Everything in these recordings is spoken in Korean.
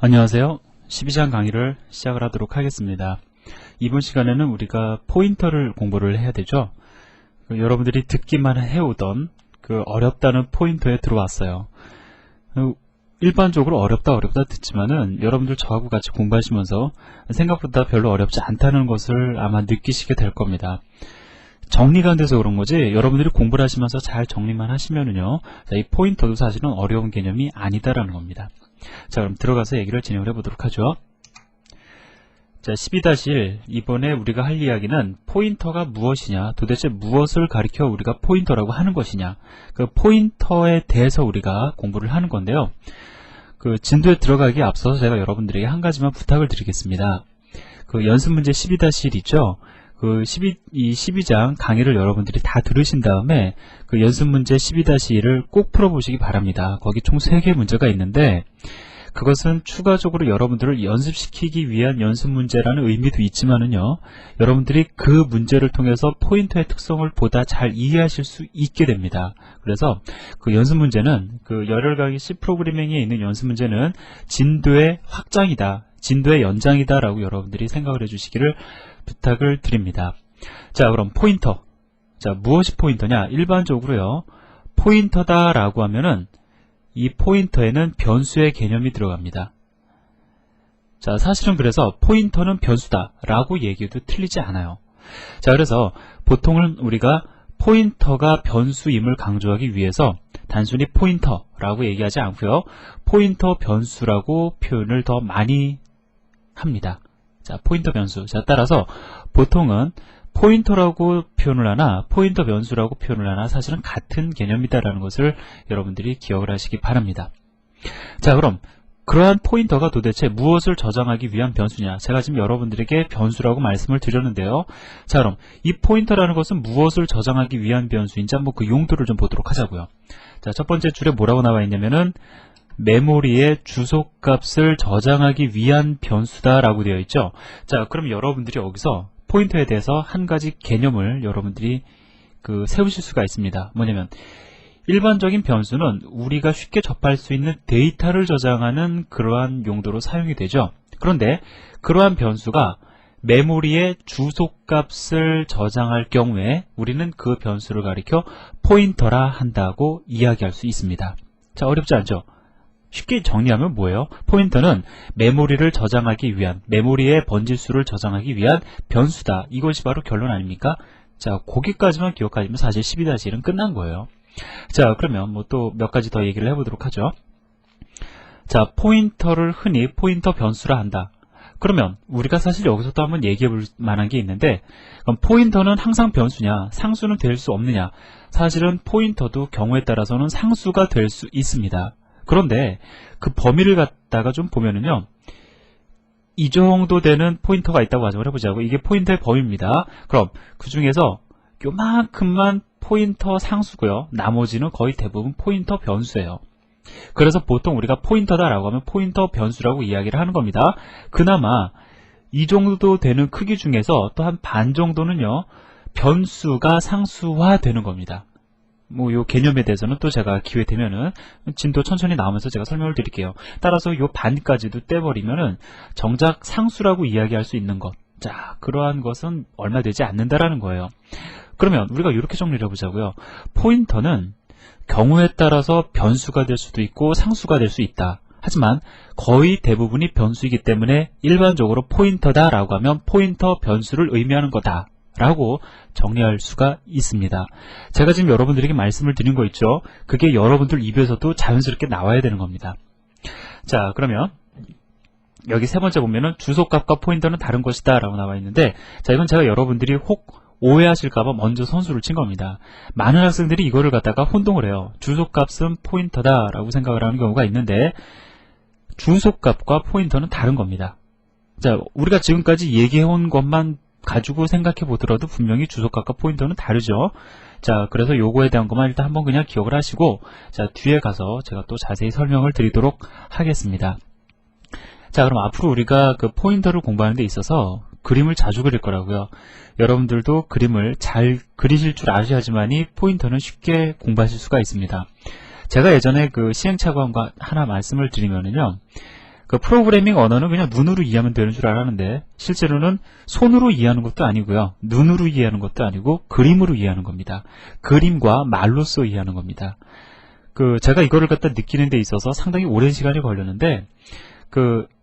안녕하세요. 12장 강의를 시작을 하도록 하겠습니다. 이번 시간에는 우리가 포인터를 공부를 해야 되죠. 여러분들이 듣기만 해오던 그 어렵다는 포인터에 들어왔어요. 일반적으로 어렵다 듣지만은 여러분들 저하고 같이 공부하시면서 생각보다 별로 어렵지 않다는 것을 아마 느끼시게 될 겁니다. 정리가 안 돼서 그런 거지, 여러분들이 공부를 하시면서 잘 정리만 하시면은요, 이 포인터도 사실은 어려운 개념이 아니다라는 겁니다. 자, 그럼 들어가서 얘기를 진행을 해보도록 하죠. 자, 12-1 이번에 우리가 할 이야기는 포인터가 무엇이냐, 도대체 무엇을 가리켜 우리가 포인터라고 하는 것이냐, 그 포인터에 대해서 우리가 공부를 하는 건데요. 그 진도에 들어가기에 앞서서 제가 여러분들에게 한 가지만 부탁을 드리겠습니다. 그 연습문제 12-1 있죠? 그 12장 강의를 여러분들이 다 들으신 다음에 그 연습문제 12-1을 꼭 풀어보시기 바랍니다. 거기 총 3개 문제가 있는데, 그것은 추가적으로 여러분들을 연습시키기 위한 연습문제라는 의미도 있지만은요, 여러분들이 그 문제를 통해서 포인터의 특성을 보다 잘 이해하실 수 있게 됩니다. 그래서 그 연습문제는, 그 열혈 강의 C 프로그래밍에 있는 연습문제는 진도의 확장이다, 진도의 연장이다 라고 여러분들이 생각을 해주시기를 부탁을 드립니다. 자, 그럼 포인터. 자, 무엇이 포인터냐? 일반적으로요, 포인터다 라고 하면은 이 포인터에는 변수의 개념이 들어갑니다. 자, 사실은 그래서 포인터는 변수다 라고 얘기해도 틀리지 않아요. 자, 그래서 보통은 우리가 포인터가 변수임을 강조하기 위해서 단순히 포인터라고 얘기하지 않고요, 포인터 변수라고 표현을 더 많이 합니다. 자, 포인터 변수. 자, 따라서 보통은 포인터라고 표현을 하나 포인터 변수라고 표현을 하나 사실은 같은 개념이다라는 것을 여러분들이 기억을 하시기 바랍니다. 자, 그럼 그러한 포인터가 도대체 무엇을 저장하기 위한 변수냐? 제가 지금 여러분들에게 변수라고 말씀을 드렸는데요. 자, 그럼 이 포인터라는 것은 무엇을 저장하기 위한 변수인지 한번 그 용도를 좀 보도록 하자고요. 자, 첫 번째 줄에 뭐라고 나와 있냐면은 메모리에 주소값을 저장하기 위한 변수다 라고 되어 있죠. 자, 그럼 여러분들이 여기서 포인터에 대해서 한 가지 개념을 여러분들이 세우실 수가 있습니다. 뭐냐면, 일반적인 변수는 우리가 쉽게 접할 수 있는 데이터를 저장하는 그러한 용도로 사용이 되죠. 그런데 그러한 변수가 메모리에 주소값을 저장할 경우에 우리는 그 변수를 가리켜 포인터라 한다고 이야기할 수 있습니다. 자, 어렵지 않죠? 쉽게 정리하면 뭐예요? 포인터는 메모리를 저장하기 위한, 메모리의 번지수를 저장하기 위한 변수다. 이것이 바로 결론 아닙니까? 자, 거기까지만 기억하시면 사실 12-1은 끝난 거예요. 자, 그러면 뭐 또 몇 가지 더 얘기를 해보도록 하죠. 자, 포인터를 흔히 포인터 변수라 한다. 그러면 우리가 사실 여기서 또 한번 얘기해 볼 만한 게 있는데, 그럼 포인터는 항상 변수냐, 상수는 될 수 없느냐? 사실은 포인터도 경우에 따라서는 상수가 될 수 있습니다. 그런데 그 범위를 갖다가 좀 보면은요, 이 정도 되는 포인터가 있다고 가정을 해보자고. 이게 포인터의 범위입니다. 그럼 그 중에서 요만큼만 포인터 상수고요, 나머지는 거의 대부분 포인터 변수예요. 그래서 보통 우리가 포인터다라고 하면 포인터 변수라고 이야기를 하는 겁니다. 그나마 이 정도 되는 크기 중에서 또 한 반 정도는요, 변수가 상수화 되는 겁니다. 뭐 요 개념에 대해서는 또 제가 기회 되면은 진도 천천히 나오면서 제가 설명을 드릴게요. 따라서 요 반까지도 떼버리면은 정작 상수라고 이야기할 수 있는 것, 자, 그러한 것은 얼마 되지 않는다라는 거예요. 그러면 우리가 이렇게 정리를 해보자고요. 포인터는 경우에 따라서 변수가 될 수도 있고 상수가 될 수 있다. 하지만 거의 대부분이 변수이기 때문에 일반적으로 포인터다라고 하면 포인터 변수를 의미하는 거다 라고 정리할 수가 있습니다. 제가 지금 여러분들에게 말씀을 드린 거 있죠? 그게 여러분들 입에서도 자연스럽게 나와야 되는 겁니다. 자, 그러면 여기 세 번째 보면은 주소값과 포인터는 다른 것이다 라고 나와 있는데, 자, 이건 제가 여러분들이 혹 오해하실까봐 먼저 선수를 친 겁니다. 많은 학생들이 이거를 갖다가 혼동을 해요. 주소값은 포인터다 라고 생각을 하는 경우가 있는데, 주소값과 포인터는 다른 겁니다. 자, 우리가 지금까지 얘기해온 것만 가지고 생각해 보더라도 분명히 주소값과 포인터는 다르죠. 자, 그래서 요거에 대한 것만 일단 한번 그냥 기억을 하시고, 자, 뒤에 가서 제가 또 자세히 설명을 드리도록 하겠습니다. 자, 그럼 앞으로 우리가 그 포인터를 공부하는 데 있어서 그림을 자주 그릴 거라고요. 여러분들도 그림을 잘 그리실 줄 아셔야지만이 포인터는 쉽게 공부하실 수가 있습니다. 제가 예전에 그 시행착오한 거 하나 말씀을 드리면은요, 그 프로그래밍 언어는 그냥 눈으로 이해하면 되는 줄 알았는데 실제로는 손으로 이해하는 것도 아니고요. 눈으로 이해하는 것도 아니고 그림으로 이해하는 겁니다. 그림과 말로써 이해하는 겁니다. 제가 이거를 갖다 느끼는 데 있어서 상당히 오랜 시간이 걸렸는데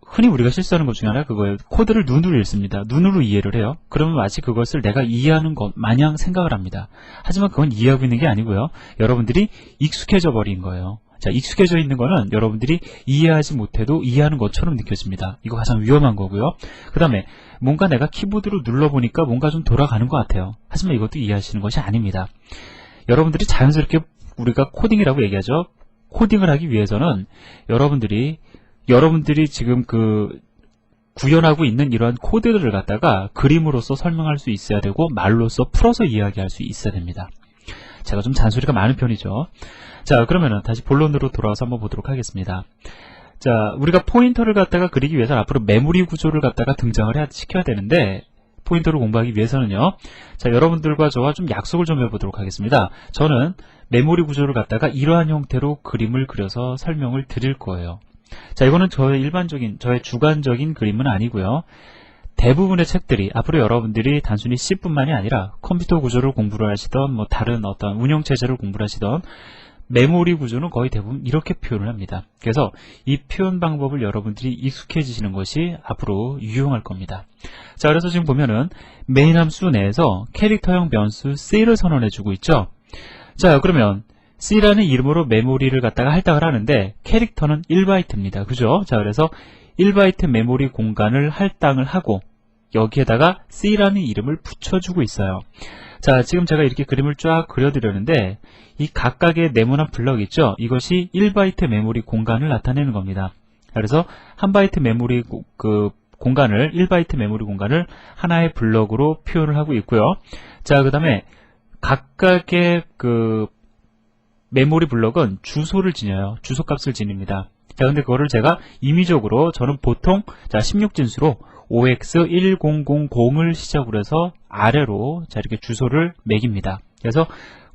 흔히 우리가 실수하는 것 중에 하나가 그거예요. 코드를 눈으로 읽습니다. 눈으로 이해를 해요. 그러면 마치 그것을 내가 이해하는 것 마냥 생각을 합니다. 하지만 그건 이해하고 있는 게 아니고요. 여러분들이 익숙해져 버린 거예요. 자, 익숙해져 있는 거는 여러분들이 이해하지 못해도 이해하는 것처럼 느껴집니다. 이거 가장 위험한 거고요. 그 다음에 뭔가 내가 키보드로 눌러보니까 뭔가 좀 돌아가는 것 같아요. 하지만 이것도 이해하시는 것이 아닙니다. 여러분들이 자연스럽게 우리가 코딩이라고 얘기하죠. 코딩을 하기 위해서는 여러분들이 지금 구현하고 있는 이러한 코드들을 갖다가 그림으로써 설명할 수 있어야 되고 말로써 풀어서 이야기할 수 있어야 됩니다. 제가 좀 잔소리가 많은 편이죠. 자, 그러면은 다시 본론으로 돌아와서 한번 보도록 하겠습니다. 자, 우리가 포인터를 갖다가 그리기 위해서는 앞으로 메모리 구조를 갖다가 등장을 시켜야 되는데 포인터를 공부하기 위해서는요. 자, 여러분들과 저와 좀 약속을 좀 해보도록 하겠습니다. 저는 메모리 구조를 갖다가 이러한 형태로 그림을 그려서 설명을 드릴 거예요. 자, 이거는 저의 주관적인 그림은 아니고요. 대부분의 책들이 앞으로 여러분들이 단순히 C뿐만이 아니라 컴퓨터 구조를 공부를 하시던 다른 어떤 운영체제를 공부를 하시던 메모리 구조는 거의 대부분 이렇게 표현을 합니다. 그래서 이 표현 방법을 여러분들이 익숙해지시는 것이 앞으로 유용할 겁니다. 자, 그래서 지금 보면은 메인 함수 내에서 캐릭터형 변수 C를 선언해주고 있죠. 자, 그러면 C라는 이름으로 메모리를 갖다가 할당을 하는데 캐릭터는 1바이트입니다. 그죠? 자, 그래서 1바이트 메모리 공간을 할당을 하고 여기에다가 C라는 이름을 붙여주고 있어요. 자, 지금 제가 이렇게 그림을 쫙 그려드렸는데 이 각각의 네모난 블럭 있죠? 이것이 1바이트 메모리 공간을 나타내는 겁니다. 그래서 1바이트 메모리 공간을 1바이트 메모리 공간을 하나의 블럭으로 표현을 하고 있고요. 자, 그 다음에 각각의 메모리 블럭은 주소를 지녀요. 주소값을 지닙니다. 자, 근데 그거를 제가 임의적으로 저는 보통 16진수로 OX1000을 시작으로 해서 아래로 이렇게 주소를 매깁니다. 그래서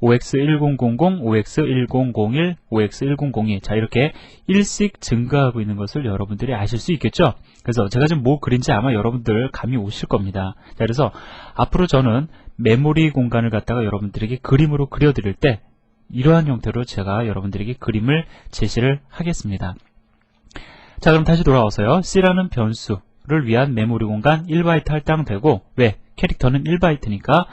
OX1000, OX1001, OX1002 자, 이렇게 1씩 증가하고 있는 것을 여러분들이 아실 수 있겠죠? 그래서 제가 지금 뭐 그린지 아마 여러분들 감이 오실 겁니다. 자, 그래서 앞으로 저는 메모리 공간을 갖다가 여러분들에게 그림으로 그려드릴 때 이러한 형태로 제가 여러분들에게 그림을 제시를 하겠습니다. 자, 그럼 다시 돌아와서요. C라는 변수를 위한 메모리 공간 1바이트 할당되고 왜? 캐릭터는 1바이트니까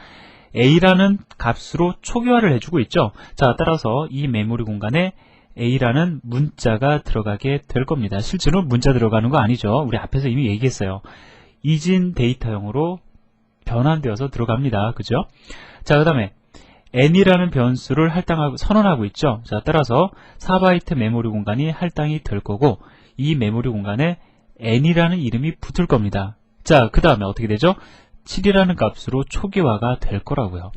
A라는 값으로 초기화를 해주고 있죠. 자, 따라서 이 메모리 공간에 A라는 문자가 들어가게 될 겁니다. 실제로 문자 들어가는 거 아니죠. 우리 앞에서 이미 얘기했어요. 이진 데이터형으로 변환되어서 들어갑니다. 그죠? 자, 그 다음에 n이라는 변수를 선언하고 있죠. 자, 따라서 4바이트 메모리 공간이 할당이 될 거고 이 메모리 공간에 n이라는 이름이 붙을 겁니다. 자, 그 다음에 어떻게 되죠? 7이라는 값으로 초기화가 될 거라고요.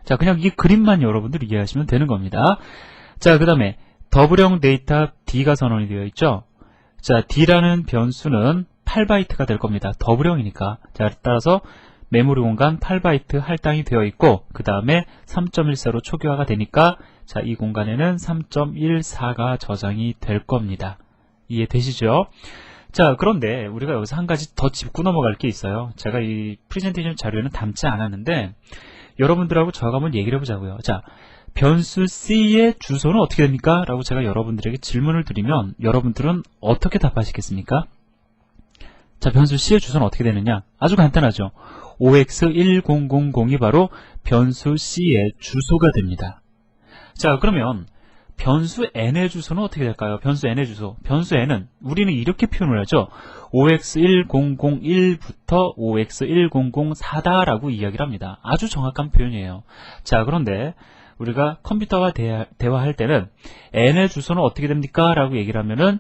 자, 그냥 이 그림만 여러분들 이해하시면 되는 겁니다. 자, 그 다음에 더블형 데이터 D가 선언이 되어 있죠. 자, D라는 변수는 8바이트가 될 겁니다. 더블형이니까. 자, 따라서 메모리 공간 8바이트 할당이 되어 있고 그 다음에 3.14로 초기화가 되니까 자, 이 공간에는 3.14가 저장이 될 겁니다. 이해되시죠? 자, 그런데 우리가 여기서 한 가지 더 짚고 넘어갈 게 있어요. 제가 이 프레젠테이션 자료에는 담지 않았는데 여러분들하고 저하고 한번 얘기를 해보자고요. 자, 변수 C의 주소는 어떻게 됩니까? 라고 제가 여러분들에게 질문을 드리면 여러분들은 어떻게 답하시겠습니까? 자, 변수 C의 주소는 어떻게 되느냐? 아주 간단하죠. OX1000이 바로 변수 C의 주소가 됩니다. 자, 그러면 변수 n의 주소는 어떻게 될까요? 변수 n의 주소. 변수 n은 우리는 이렇게 표현을 하죠. OX1001부터 OX1004다라고 이야기를 합니다. 아주 정확한 표현이에요. 자, 그런데 우리가 컴퓨터와 대화할 때는 n의 주소는 어떻게 됩니까? 라고 얘기를 하면은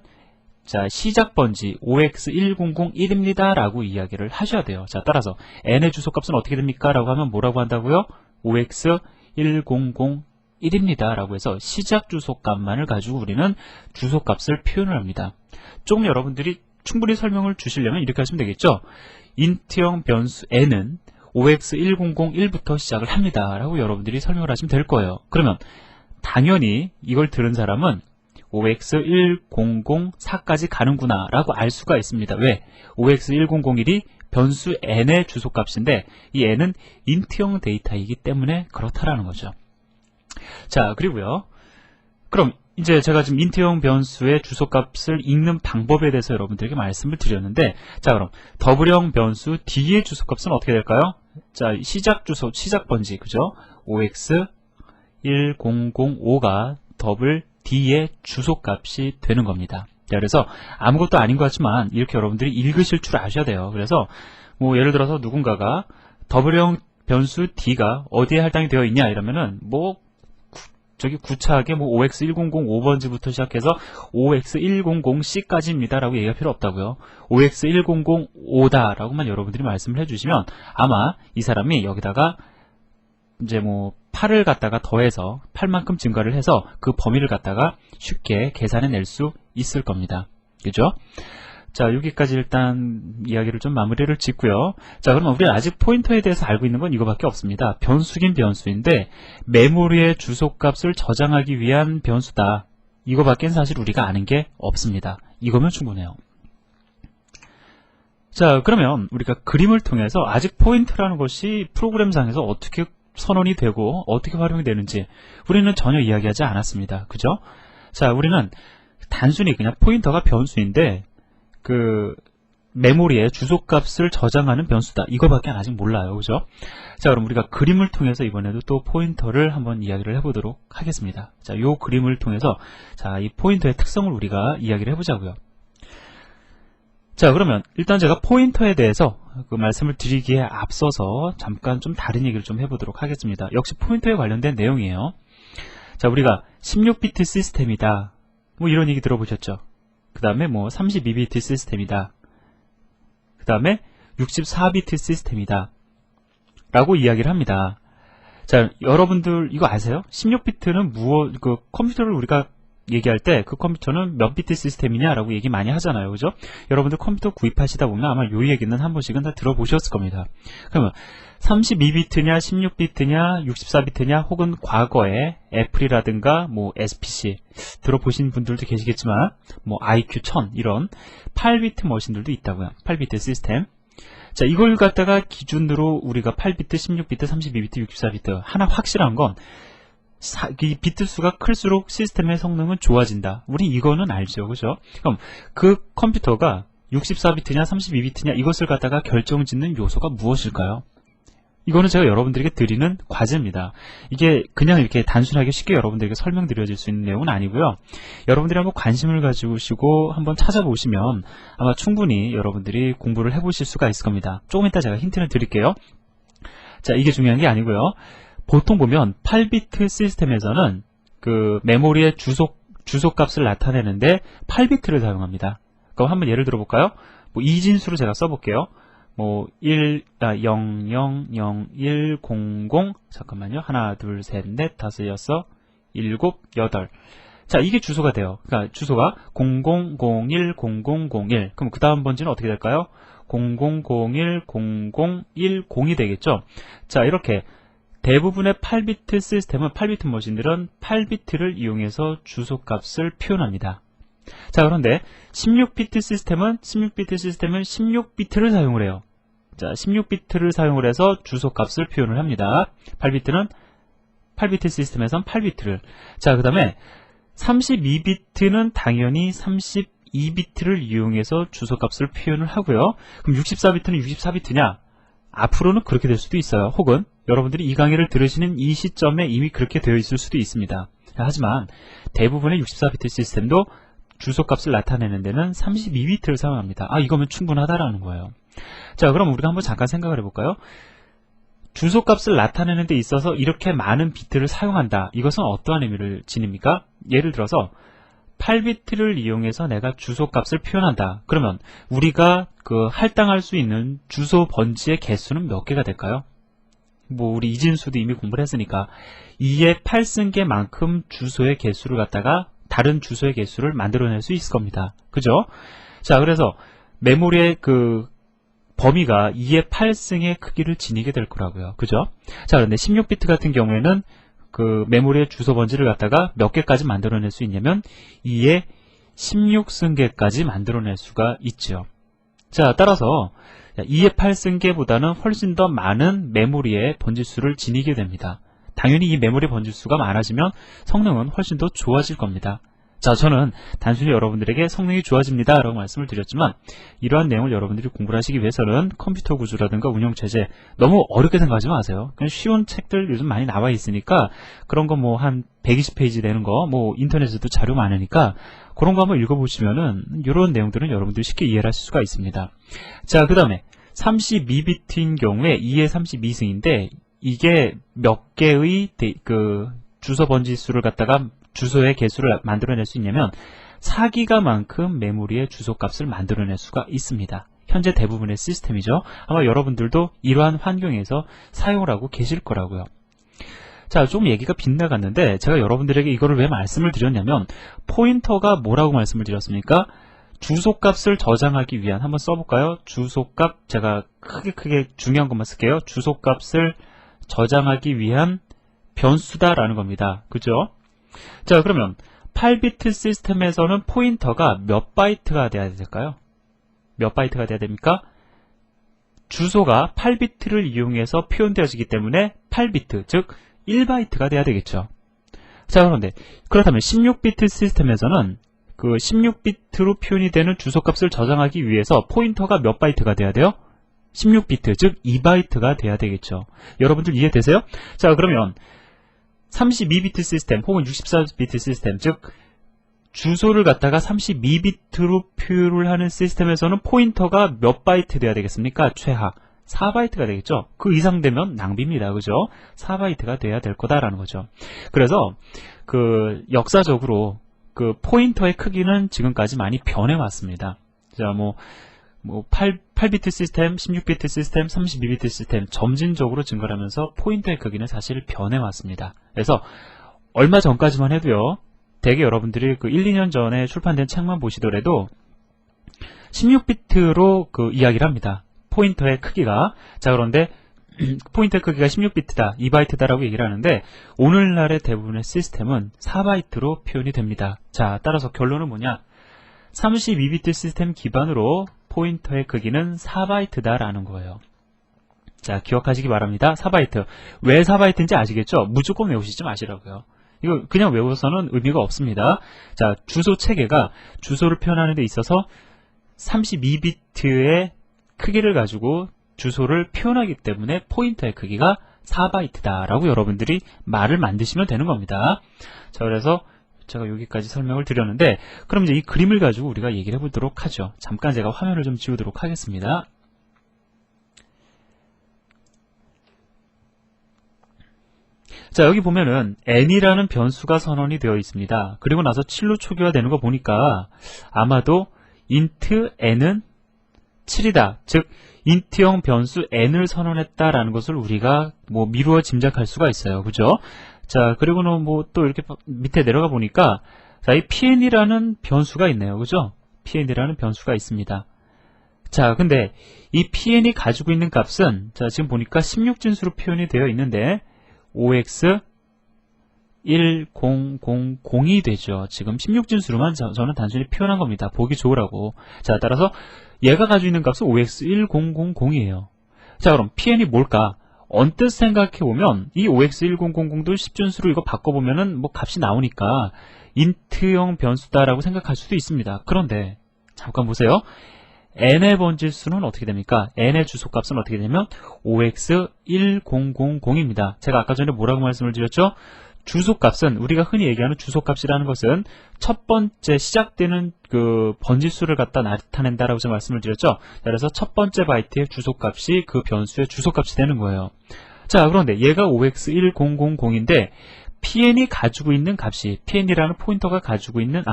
자, 시작 번지 OX1001입니다. 라고 이야기를 하셔야 돼요. 자, 따라서 n의 주소값은 어떻게 됩니까? 라고 하면 뭐라고 한다고요? OX1001입니다. 라고 해서 시작 주소값만을 가지고 우리는 주소값을 표현을 합니다. 조금 여러분들이 충분히 설명을 주시려면 이렇게 하시면 되겠죠? 인트형 변수 n은 OX1001부터 시작을 합니다. 라고 여러분들이 설명을 하시면 될 거예요. 그러면 당연히 이걸 들은 사람은 5x1004까지 가는구나 라고 알 수가 있습니다. 왜? 5x1001이 변수 n의 주소값인데 이 n은 인트형 데이터이기 때문에 그렇다라는 거죠. 자, 그리고요. 그럼 이제 제가 지금 인트형 변수의 주소값을 읽는 방법에 대해서 여러분들에게 말씀을 드렸는데, 자, 그럼 더블형 변수 D의 주소값은 어떻게 될까요? 자, 시작 주소, 시작 번지, 그죠? 5x1005가 더블 D의 주소값이 되는 겁니다. 자, 그래서 아무것도 아닌 것 같지만 이렇게 여러분들이 읽으실 줄 아셔야 돼요. 그래서 뭐 예를 들어서 누군가가 더블형 변수 D가 어디에 할당이 되어 있냐 이러면은 뭐 저기 구차하게 뭐 5x1005번지부터 시작해서 5x100c까지입니다 라고 얘기할 필요 없다고요. 5x1005다 라고만 여러분들이 말씀을 해주시면 아마 이 사람이 여기다가 이제 뭐 8을 갖다가 더해서 8만큼 증가를 해서 그 범위를 갖다가 쉽게 계산해 낼 수 있을 겁니다. 그죠? 자, 여기까지 일단 이야기를 좀 마무리를 짓고요. 자, 그러면 우리 아직 포인터에 대해서 알고 있는 건 이거밖에 없습니다. 변수긴 변수인데 메모리의 주소값을 저장하기 위한 변수다. 이거밖엔 사실 우리가 아는 게 없습니다. 이거면 충분해요. 자, 그러면 우리가 그림을 통해서 아직 포인트라는 것이 프로그램상에서 어떻게 선언이 되고 어떻게 활용이 되는지 우리는 전혀 이야기하지 않았습니다. 그죠? 자, 우리는 단순히 그냥 포인터가 변수인데 그 메모리에 주소값을 저장하는 변수다. 이거밖에 아직 몰라요. 그죠? 자, 그럼 우리가 그림을 통해서 이번에도 또 포인터를 한번 이야기를 해보도록 하겠습니다. 자, 요 그림을 통해서 자, 이 포인터의 특성을 우리가 이야기를 해보자고요. 자, 그러면 일단 제가 포인터에 대해서 그 말씀을 드리기에 앞서서 잠깐 좀 다른 얘기를 좀 해보도록 하겠습니다. 역시 포인터에 관련된 내용이에요. 자, 우리가 16비트 시스템이다. 뭐 이런 얘기 들어보셨죠? 그 다음에 뭐 32비트 시스템이다. 그 다음에 64비트 시스템이다. 라고 이야기를 합니다. 자, 여러분들 이거 아세요? 16비트는 그 컴퓨터를 우리가 얘기할 때 그 컴퓨터는 몇 비트 시스템이냐라고 얘기 많이 하잖아요. 그죠? 여러분들 컴퓨터 구입하시다 보면 아마 요 얘기는 한 번씩은 다 들어보셨을 겁니다. 그러면 32비트냐, 16비트냐, 64비트냐, 혹은 과거에 애플이라든가 뭐 SPC 들어보신 분들도 계시겠지만 뭐 IQ1000 이런 8비트 머신들도 있다고요. 8비트 시스템. 자, 이걸 갖다가 기준으로 우리가 8비트, 16비트, 32비트, 64비트 하나 확실한 건 이 비트 수가 클수록 시스템의 성능은 좋아진다. 우리 이거는 알죠. 그죠? 그럼 그 컴퓨터가 64비트냐 32비트냐 이것을 갖다가 결정짓는 요소가 무엇일까요? 이거는 제가 여러분들에게 드리는 과제입니다. 이게 그냥 이렇게 단순하게 쉽게 여러분들에게 설명드려질 수 있는 내용은 아니고요. 여러분들이 한번 관심을 가지시고 한번 찾아보시면 아마 충분히 여러분들이 공부를 해보실 수가 있을 겁니다. 조금 이따 제가 힌트를 드릴게요. 자, 이게 중요한 게 아니고요. 보통 보면 8비트 시스템에서는 그 메모리의 주소값을 나타내는데 8비트를 사용합니다. 그럼 한번 예를 들어볼까요? 뭐 이진수로 제가 써볼게요. 뭐 000100 잠깐만요. 하나, 둘, 셋, 넷, 다섯, 여섯, 일곱, 여덟. 자, 이게 주소가 돼요. 그러니까 주소가 00010001. 그럼 그 다음 번지는 어떻게 될까요? 00010010이 되겠죠. 자, 이렇게 대부분의 8비트 시스템은 8비트 머신들은 8비트를 이용해서 주소값을 표현합니다. 자, 그런데 16비트 시스템은 16비트를 사용을 해요. 자, 16비트를 사용을 해서 주소값을 표현을 합니다. 8비트 시스템에선 8비트를. 자, 그 다음에 32비트는 당연히 32비트를 이용해서 주소값을 표현을 하고요. 그럼 64비트는 64비트냐? 앞으로는 그렇게 될 수도 있어요. 혹은 여러분들이 이 강의를 들으시는 이 시점에 이미 그렇게 되어 있을 수도 있습니다. 하지만 대부분의 64비트 시스템도 주소값을 나타내는 데는 32비트를 사용합니다. 아, 이거면 충분하다라는 거예요. 자, 그럼 우리가 한번 잠깐 생각을 해볼까요? 주소값을 나타내는 데 있어서 이렇게 많은 비트를 사용한다. 이것은 어떠한 의미를 지닙니까? 예를 들어서 8비트를 이용해서 내가 주소값을 표현한다. 그러면 우리가 그 할당할 수 있는 주소 번지의 개수는 몇 개가 될까요? 뭐 우리 이진수도 이미 공부를 했으니까 2의 8승계만큼 주소의 개수를 갖다가 다른 주소의 개수를 만들어낼 수 있을 겁니다. 그죠? 자, 그래서 메모리의 그 범위가 2의 8승의 크기를 지니게 될 거라고요. 그죠? 자, 그런데 16비트 같은 경우에는 그 메모리의 주소 번지를 갖다가 몇 개까지 만들어낼 수 있냐면 2의 16승계까지 만들어낼 수가 있죠. 자, 따라서 2의 8승계보다는 훨씬 더 많은 메모리의 번지수를 지니게 됩니다. 당연히 이 메모리 번지수가 많아지면 성능은 훨씬 더 좋아질 겁니다. 자, 저는 단순히 여러분들에게 성능이 좋아집니다 라고 말씀을 드렸지만, 이러한 내용을 여러분들이 공부를 하시기 위해서는 컴퓨터 구조라든가 운영체제 너무 어렵게 생각하지 마세요. 그냥 쉬운 책들 요즘 많이 나와 있으니까, 그런 거 뭐 한 120페이지 되는 거 뭐 인터넷에도 자료 많으니까 그런 거 한번 읽어보시면은 이런 내용들은 여러분들이 쉽게 이해를 하실 수가 있습니다. 자, 그 다음에 32비트인 경우에 2의 32승인데 이게 몇 개의 주소 번지수를 갖다가 주소의 개수를 만들어낼 수 있냐면 4기가만큼 메모리의 주소값을 만들어낼 수가 있습니다. 현재 대부분의 시스템이죠. 아마 여러분들도 이러한 환경에서 사용을 하고 계실 거라고요. 자, 좀 얘기가 빗나갔는데 제가 여러분들에게 이거를 왜 말씀을 드렸냐면, 포인터가 뭐라고 말씀을 드렸습니까? 주소값을 저장하기 위한, 한번 써볼까요? 주소값, 제가 크게 중요한 것만 쓸게요. 주소값을 저장하기 위한 변수다라는 겁니다. 그죠? 자, 그러면 8비트 시스템에서는 포인터가 몇 바이트가 돼야 될까요? 몇 바이트가 돼야 됩니까? 주소가 8비트를 이용해서 표현되어지기 때문에 8비트, 즉 1바이트가 돼야 되겠죠. 자, 그런데 그렇다면 16비트 시스템에서는 그 16비트로 표현이 되는 주소값을 저장하기 위해서 포인터가 몇 바이트가 돼야 돼요? 16비트, 즉 2바이트가 돼야 되겠죠. 여러분들 이해되세요? 자, 그러면 32비트 시스템 혹은 64비트 시스템, 즉 주소를 갖다가 32비트로 표현을 하는 시스템에서는 포인터가 몇 바이트 돼야 되겠습니까? 최하 4바이트가 되겠죠. 그 이상 되면 낭비입니다. 그죠? 4바이트가 돼야 될 거다라는 거죠. 그래서 그 역사적으로 그 포인터의 크기는 지금까지 많이 변해왔습니다. 자, 8비트 시스템, 16비트 시스템, 32비트 시스템 점진적으로 증가를 하면서 포인터의 크기는 사실 변해왔습니다. 그래서 얼마 전까지만 해도요, 대개 여러분들이 그 1, 2년 전에 출판된 책만 보시더라도 16비트로 그 이야기를 합니다. 포인터의 크기가. 자, 그런데 포인터의 크기가 16비트다, 2바이트다라고 얘기를 하는데 오늘날의 대부분의 시스템은 4바이트로 표현이 됩니다. 자, 따라서 결론은 뭐냐? 32비트 시스템 기반으로 포인터의 크기는 4바이트다라는 거예요. 자, 기억하시기 바랍니다. 4바이트. 왜 4바이트인지 아시겠죠? 무조건 외우시지 마시라고요. 이거 그냥 외워서는 의미가 없습니다. 자, 주소 체계가 주소를 표현하는 데 있어서 32비트의 크기를 가지고 주소를 표현하기 때문에 포인터의 크기가 4바이트다라고 여러분들이 말을 만드시면 되는 겁니다. 자, 그래서 제가 여기까지 설명을 드렸는데, 그럼 이제 이 그림을 가지고 우리가 얘기를 해보도록 하죠. 잠깐 제가 화면을 좀 지우도록 하겠습니다. 자, 여기 보면은 n이라는 변수가 선언이 되어 있습니다. 그리고 나서 7로 초기화되는 거 보니까 아마도 int n은 7이다. 즉 인트형 변수 n을 선언했다라는 것을 우리가 미루어 짐작할 수가 있어요. 그죠? 자, 그리고는 또 이렇게 밑에 내려가 보니까, 자, 이 pn이라는 변수가 있네요. 그죠? pn이라는 변수가 있습니다. 자, 근데 이 pn이 가지고 있는 값은, 자, 지금 보니까 16진수로 표현이 되어 있는데 OX1000이 되죠. 지금 16진수로만 저는 단순히 표현한 겁니다. 보기 좋으라고. 자, 따라서 얘가 가지고 있는 값은 OX1000이에요. 자, 그럼 pn이 뭘까? 언뜻 생각해보면 이 OX1000도 10진수로 이거 바꿔보면은 값이 나오니까 인트형 변수다라고 생각할 수도 있습니다. 그런데 잠깐 보세요. n의 번지수는 어떻게 됩니까? n의 주소값은 어떻게 되냐면 OX1000입니다. 제가 아까 전에 뭐라고 말씀을 드렸죠? 주소값은, 우리가 흔히 얘기하는 주소값이라는 것은 첫 번째 시작되는 그 번지수를 갖다 나타낸다라고 제가 말씀을 드렸죠. 그래서 첫 번째 바이트의 주소값이 그 변수의 주소값이 되는 거예요. 자, 그런데 얘가 OX1000인데 pn이 가지고 있는 값이, pn이라는 포인터가 가지고 있는,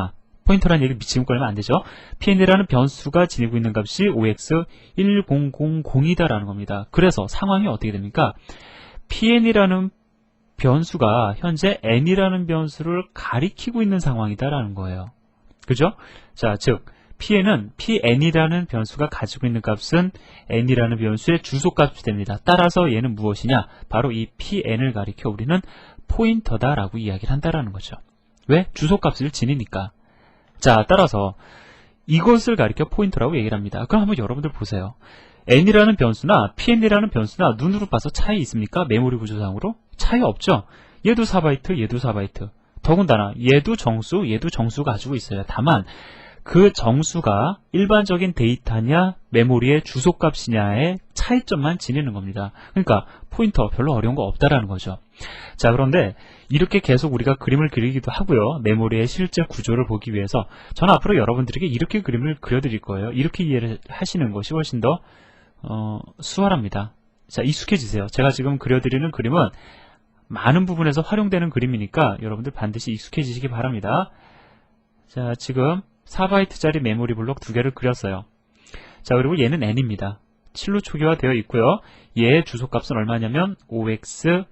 포인터라는 얘기를 미치고 꺼내면 안 되죠. pn이라는 변수가 지니고 있는 값이 OX1000이다라는 겁니다. 그래서 상황이 어떻게 됩니까? pn이라는 변수가 현재 n이라는 변수를 가리키고 있는 상황이다라는 거예요. 그죠? 자, 즉 pn이라는 변수가 가지고 있는 값은 n이라는 변수의 주소값이 됩니다. 따라서 얘는 무엇이냐? 바로 이 pn을 가리켜 우리는 포인터다라고 이야기를 한다라는 거죠. 왜? 주소값을 지니니까. 자, 따라서 이것을 가리켜 포인터라고 얘기를 합니다. 그럼 한번 여러분들 보세요. n이라는 변수나 pn이라는 변수나 눈으로 봐서 차이 있습니까? 메모리 구조상으로? 차이 없죠? 얘도 4바이트, 얘도 4바이트. 더군다나 얘도 정수 가지고 있어요. 다만 그 정수가 일반적인 데이터냐 메모리의 주소값이냐의 차이점만 지니는 겁니다. 그러니까 포인터 별로 어려운 거 없다라는 거죠. 자, 그런데 이렇게 계속 우리가 그림을 그리기도 하고요. 메모리의 실제 구조를 보기 위해서 저는 앞으로 여러분들에게 이렇게 그림을 그려드릴 거예요. 이렇게 이해를 하시는 것이 훨씬 더 수월합니다. 자, 익숙해지세요. 제가 지금 그려드리는 그림은 많은 부분에서 활용되는 그림이니까 여러분들 반드시 익숙해지시기 바랍니다. 자, 지금 4바이트짜리 메모리 블록 2개를 그렸어요. 자, 그리고 얘는 n입니다. 7로 초기화되어 있고요. 얘의 주소값은 얼마냐면 5x10,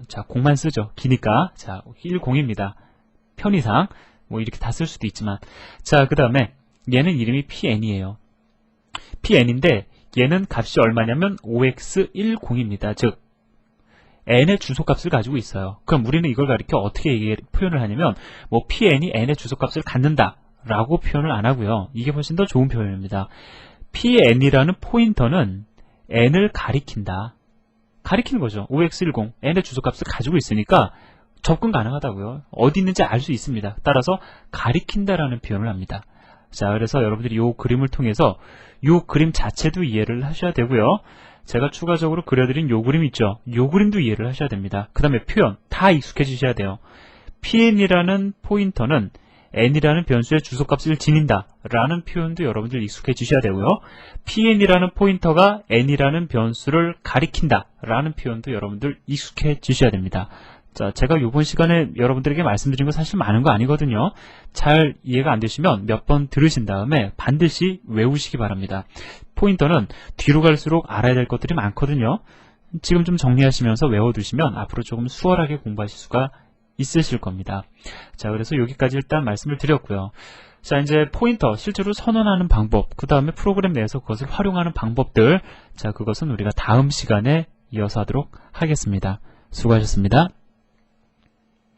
자, 0만 쓰죠. 기니까. 자, 10입니다. 편의상. 뭐 이렇게 다 쓸 수도 있지만. 자, 그 다음에 얘는 이름이 pn이에요. pn인데 얘는 값이 얼마냐면 5x10입니다. 즉 n의 주소값을 가지고 있어요. 그럼 우리는 이걸 가리켜 어떻게 표현을 하냐면 뭐 pn이 n의 주소값을 갖는다 라고 표현을 안 하고요. 이게 훨씬 더 좋은 표현입니다. pn이라는 포인터는 n을 가리킨다. 가리키는 거죠. 5x10 n의 주소값을 가지고 있으니까 접근 가능하다고요. 어디 있는지 알 수 있습니다. 따라서 가리킨다라는 표현을 합니다. 자, 그래서 여러분들이 이 그림을 통해서 이 그림 자체도 이해를 하셔야 되고요. 제가 추가적으로 그려드린 요 그림 있죠. 요 그림도 이해를 하셔야 됩니다. 그 다음에 표현 다 익숙해지셔야 돼요. pn이라는 포인터는 n이라는 변수의 주소값을 지닌다 라는 표현도 여러분들 익숙해지셔야 되고요. pn이라는 포인터가 n이라는 변수를 가리킨다 라는 표현도 여러분들 익숙해지셔야 됩니다. 자, 제가 이번 시간에 여러분들에게 말씀드린 거 사실 많은 거 아니거든요. 잘 이해가 안 되시면 몇 번 들으신 다음에 반드시 외우시기 바랍니다. 포인터는 뒤로 갈수록 알아야 될 것들이 많거든요. 지금 좀 정리하시면서 외워두시면 앞으로 조금 수월하게 공부하실 수가 있으실 겁니다. 자, 그래서 여기까지 일단 말씀을 드렸고요. 자, 이제 포인터 실제로 선언하는 방법, 그 다음에 프로그램 내에서 그것을 활용하는 방법들, 자, 그것은 우리가 다음 시간에 이어서 하도록 하겠습니다. 수고하셨습니다.